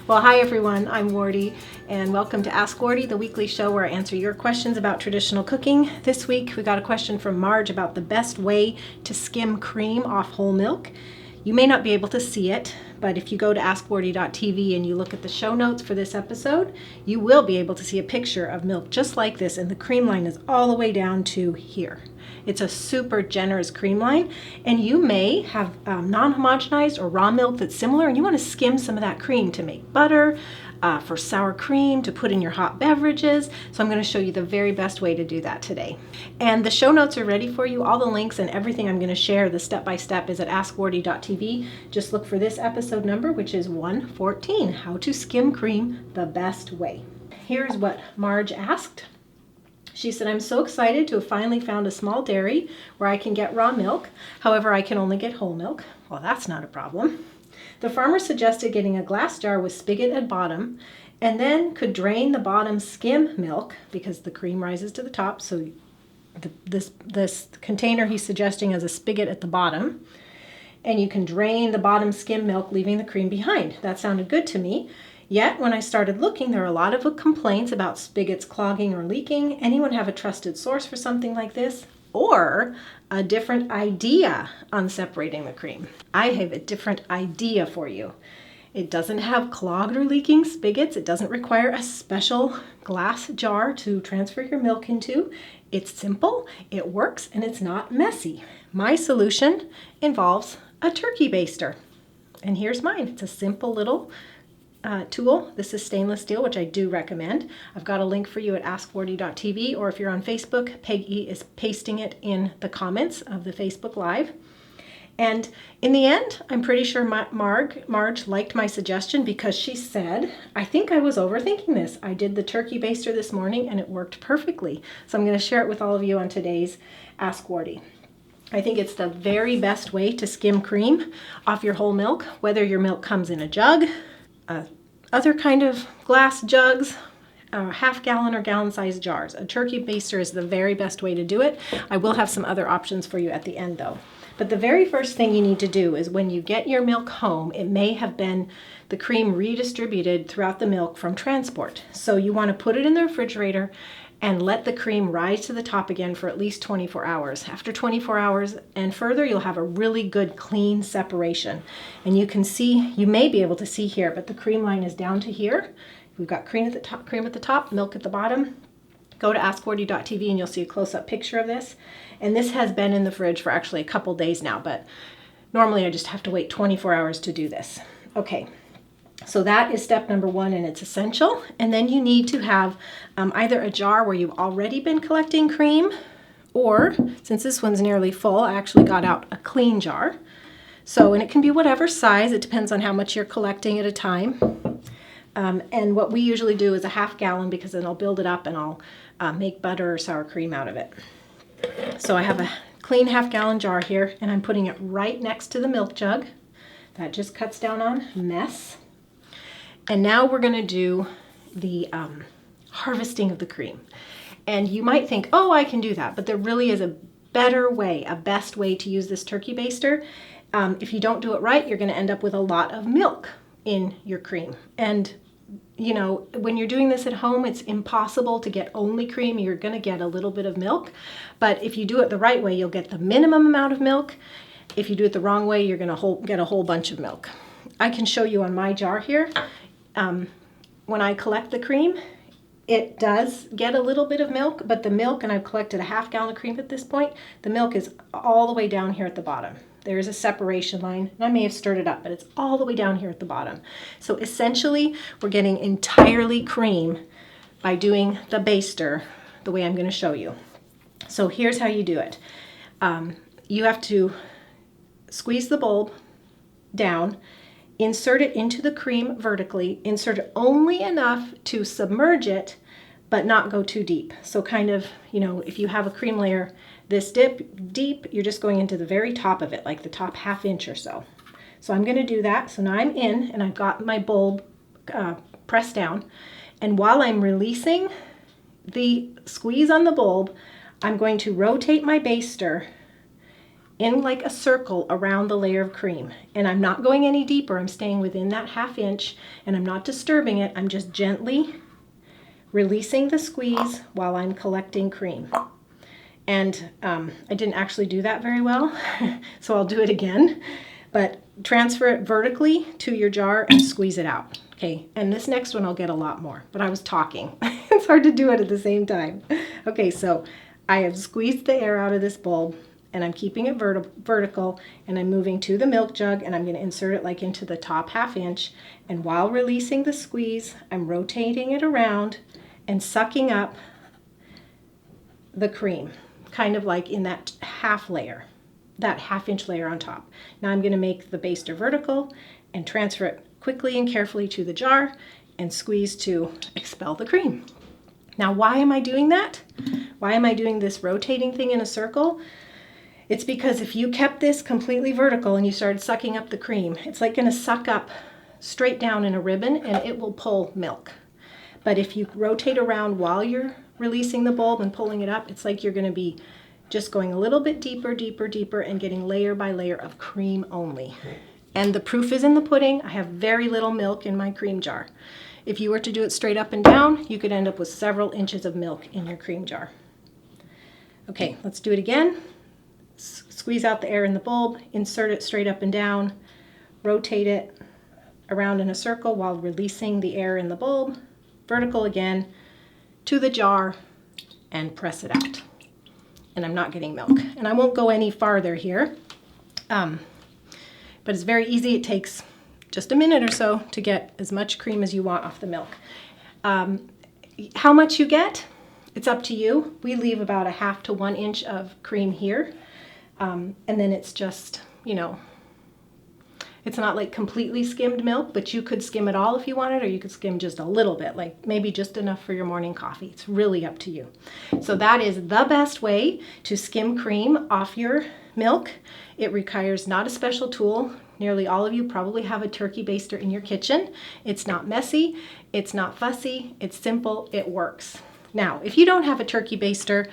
Well, hi everyone, I'm Wardee, and welcome to Ask Wardee, the weekly show where I answer your questions about traditional cooking. This week we got a question from Marge about the best way to skim cream off whole milk. You may not be able to see it, but if you go to askwardee.tv and you look at the show notes for this episode, you will be able to see a picture of milk just like this, and the cream line is all the way down to here. It's a super generous cream line, and you may have non-homogenized or raw milk that's similar, and you want to skim some of that cream to make butter, for sour cream, to put in your hot beverages. So I'm going to show you the very best way to do that today. And the show notes are ready for you. All the links and everything I'm going to share, the step-by-step, is at askwardee.tv. Just look for this episode number, which is 114, How to Skim Cream the Best Way. Here's what Marge asked. She said, I'm so excited to have finally found a small dairy where I can get raw milk. However, I can only get whole milk. Well, that's not a problem. The farmer suggested getting a glass jar with spigot at bottom, and then could drain the bottom skim milk because the cream rises to the top. So this container he's suggesting has a spigot at the bottom, and you can drain the bottom skim milk, leaving the cream behind. That sounded good to me. Yet, when I started looking, there are a lot of complaints about spigots clogging or leaking. Anyone have a trusted source for something like this? Or a different idea on separating the cream? I have a different idea for you. It doesn't have clogged or leaking spigots. It doesn't require a special glass jar to transfer your milk into. It's simple, it works, and it's not messy. My solution involves a turkey baster. And here's mine. It's a simple little tool. This is stainless steel, which I do recommend. I've got a link for you at askwardee.tv, or if you're on Facebook, Peggy is pasting it in the comments of the Facebook Live. And in the end, I'm pretty sure Marge liked my suggestion, because she said, I think I was overthinking this. I did the turkey baster this morning and it worked perfectly. So I'm going to share it with all of you on today's Ask Wardee. I think it's the very best way to skim cream off your whole milk, whether your milk comes in a jug, other kind of glass jugs, half-gallon or gallon-sized jars. A turkey baster is the very best way to do it. I will have some other options for you at the end, though. But the very first thing you need to do is, when you get your milk home, it may have been the cream redistributed throughout the milk from transport. So you want to put it in the refrigerator and let the cream rise to the top again for at least 24 hours. After 24 hours and further, you'll have a really good clean separation. And you can see, you may be able to see here, but the cream line is down to here. We've got cream at the top, milk at the bottom. Go to askwardee.tv and you'll see a close-up picture of this. And this has been in the fridge for actually a couple days now, but normally I just have to wait 24 hours to do this. Okay. So that is step number one, and it's essential. And then you need to have either a jar where you've already been collecting cream, or, since this one's nearly full, I actually got out a clean jar. So, and it can be whatever size. It depends on how much you're collecting at a time. And what we usually do is a half-gallon, because then I'll build it up and I'll make butter or sour cream out of it. So I have a clean half-gallon jar here, and I'm putting it right next to the milk jug. That just cuts down on mess. And now we're going to do the harvesting of the cream. And you might think, oh, I can do that. But there really is a better way, a best way to use this turkey baster. If you don't do it right, you're going to end up with a lot of milk in your cream. And, you know, when you're doing this at home, it's impossible to get only cream. You're going to get a little bit of milk. But if you do it the right way, you'll get the minimum amount of milk. If you do it the wrong way, you're going to get a whole bunch of milk. I can show you on my jar here. When I collect the cream, it does get a little bit of milk, but the milk, and I've collected a half-gallon of cream at this point, the milk is all the way down here at the bottom. There is a separation line, and I may have stirred it up, but it's all the way down here at the bottom. So essentially, we're getting entirely cream by doing the baster the way I'm going to show you. So here's how you do it. You have to squeeze the bulb down, insert it into the cream vertically, insert it only enough to submerge it, but not go too deep. So kind of, you know, if you have a cream layer this deep, you're just going into the very top of it, like the top ½ inch or so. So I'm going to do that. So now I'm in, and I've got my bulb pressed down. And while I'm releasing the squeeze on the bulb, I'm going to rotate my baster in like a circle around the layer of cream. And I'm not going any deeper. I'm staying within that 1/2 inch, and I'm not disturbing it. I'm just gently releasing the squeeze while I'm collecting cream. And I didn't actually do that very well, so I'll do it again. But transfer it vertically to your jar and squeeze it out. Okay, and this next one I'll get a lot more, but I was talking. It's hard to do it at the same time. Okay, so I have squeezed the air out of this bulb, and I'm keeping it vertical, and I'm moving to the milk jug, and I'm going to insert it like into the top 1/2 inch. And while releasing the squeeze, I'm rotating it around and sucking up the cream, kind of like in that half layer, that 1/2 inch layer on top. Now I'm going to make the baster vertical and transfer it quickly and carefully to the jar and squeeze to expel the cream. Now, why am I doing that? Why am I doing this rotating thing in a circle? It's because if you kept this completely vertical and you started sucking up the cream, it's like going to suck up straight down in a ribbon and it will pull milk. But if you rotate around while you're releasing the bulb and pulling it up, it's like you're going to be just going a little bit deeper, deeper, deeper, and getting layer by layer of cream only. And the proof is in the pudding. I have very little milk in my cream jar. If you were to do it straight up and down, you could end up with several inches of milk in your cream jar. Okay, let's do it again. Squeeze out the air in the bulb, insert it straight up and down, rotate it around in a circle while releasing the air in the bulb, vertical again, to the jar, and press it out. And I'm not getting milk. And I won't go any farther here, but it's very easy. It takes just a minute or so to get as much cream as you want off the milk. How much you get, it's up to you. We leave about 1/2 to 1 inch of cream here. And then it's just, you know, it's not like completely skimmed milk, but you could skim it all if you wanted, or you could skim just a little bit, like maybe just enough for your morning coffee. It's really up to you. So that is the best way to skim cream off your milk. It requires not a special tool. Nearly all of you probably have a turkey baster in your kitchen. It's not messy, it's not fussy, it's simple, it works. Now, if you don't have a turkey baster,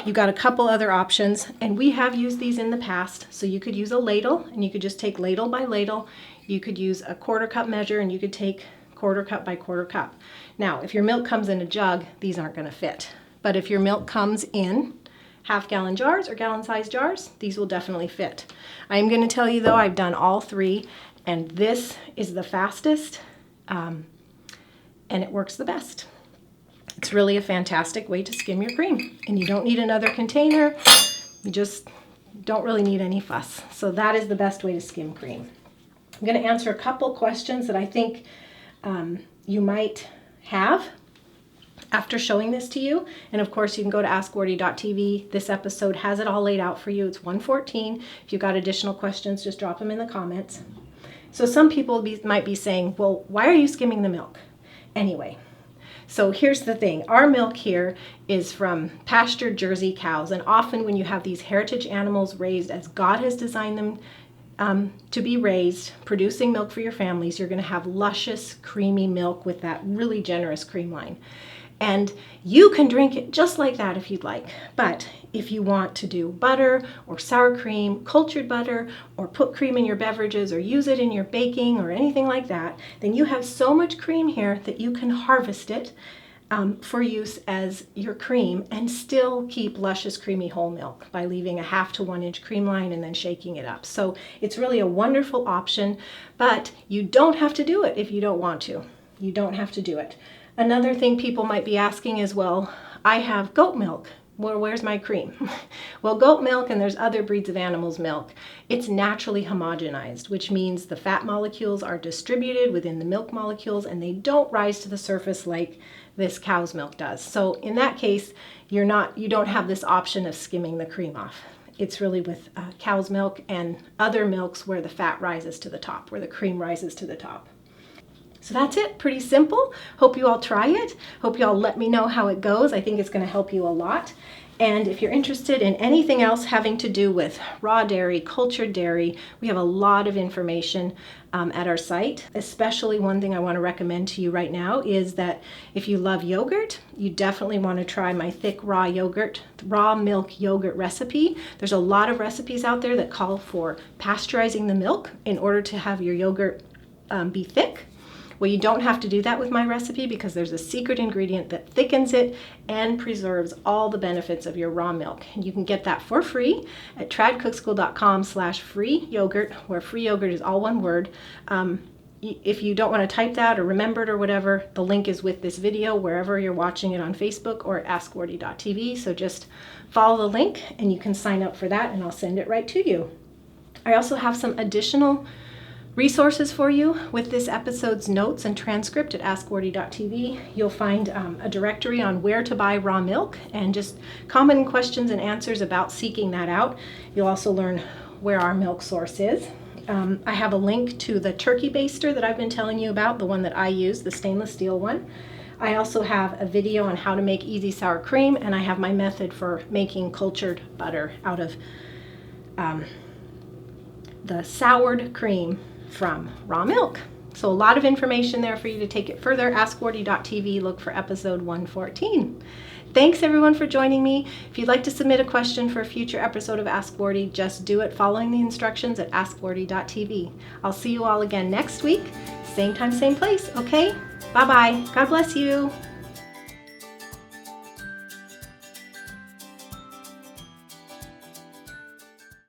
you've got a couple other options, and we have used these in the past. So you could use a ladle, and you could just take ladle by ladle. You could use a 1/4 cup measure, and you could take 1/4 cup by 1/4 cup. Now, if your milk comes in a jug, these aren't going to fit. But if your milk comes in 1/2 gallon jars or gallon-sized jars, these will definitely fit. I am going to tell you, though, I've done all three, and this is the fastest, and it works the best. It's really a fantastic way to skim your cream, and you don't need another container. You just don't really need any fuss. So that is the best way to skim cream. I'm going to answer a couple questions that I think you might have after showing this to you. And of course, you can go to askwardee.tv. This episode has it all laid out for you. It's 1:14. If you've got additional questions, just drop them in the comments. So some people might be saying, well, why are you skimming the milk? Anyway, so here's the thing. Our milk here is from pastured Jersey cows. And often when you have these heritage animals raised as God has designed them to be raised, producing milk for your families, you're going to have luscious, creamy milk with that really generous cream line. And you can drink it just like that if you'd like. But if you want to do butter or sour cream, cultured butter, or put cream in your beverages or use it in your baking or anything like that, then you have so much cream here that you can harvest it for use as your cream and still keep luscious, creamy whole milk by leaving a 1/2 to 1 inch cream line and then shaking it up. So it's really a wonderful option, but you don't have to do it if you don't want to. You don't have to do it. Another thing people might be asking is, well, I have goat milk. Well, where's my cream? Well, goat milk, and there's other breeds of animals' milk, it's naturally homogenized, which means the fat molecules are distributed within the milk molecules and they don't rise to the surface like this cow's milk does. So in that case, you don't have this option of skimming the cream off. It's really with cow's milk and other milks where the fat rises to the top, where the cream rises to the top. So that's it, pretty simple. Hope you all try it. Hope you all let me know how it goes. I think it's going to help you a lot. And if you're interested in anything else having to do with raw dairy, cultured dairy, we have a lot of information at our site. Especially one thing I want to recommend to you right now is that if you love yogurt, you definitely want to try my thick raw milk yogurt recipe. There's a lot of recipes out there that call for pasteurizing the milk in order to have your yogurt be thick. Well, you don't have to do that with my recipe because there's a secret ingredient that thickens it and preserves all the benefits of your raw milk. And you can get that for free at tradcookschool.com/free yogurt, where free yogurt is all one word. If you don't want to type that or remember it or whatever, the link is with this video wherever you're watching it on Facebook or at askwardee.tv. So just follow the link and you can sign up for that and I'll send it right to you. I also have some additional resources for you with this episode's notes and transcript at askwardee.tv. You'll find a directory on where to buy raw milk and just common questions and answers about seeking that out. You'll also learn where our milk source is. I have a link to the turkey baster that I've been telling you about, the one that I use, the stainless steel one. I also have a video on how to make easy sour cream, and I have my method for making cultured butter out of the soured cream from raw milk. So a lot of information there for you to take it further. AskWardee.tv, look for episode 114. Thanks everyone for joining me. If you'd like to submit a question for a future episode of Ask Wardee, just do it following the instructions at AskWardee.tv. I'll see you all again next week, same time, same place, okay? Bye-bye. God bless you.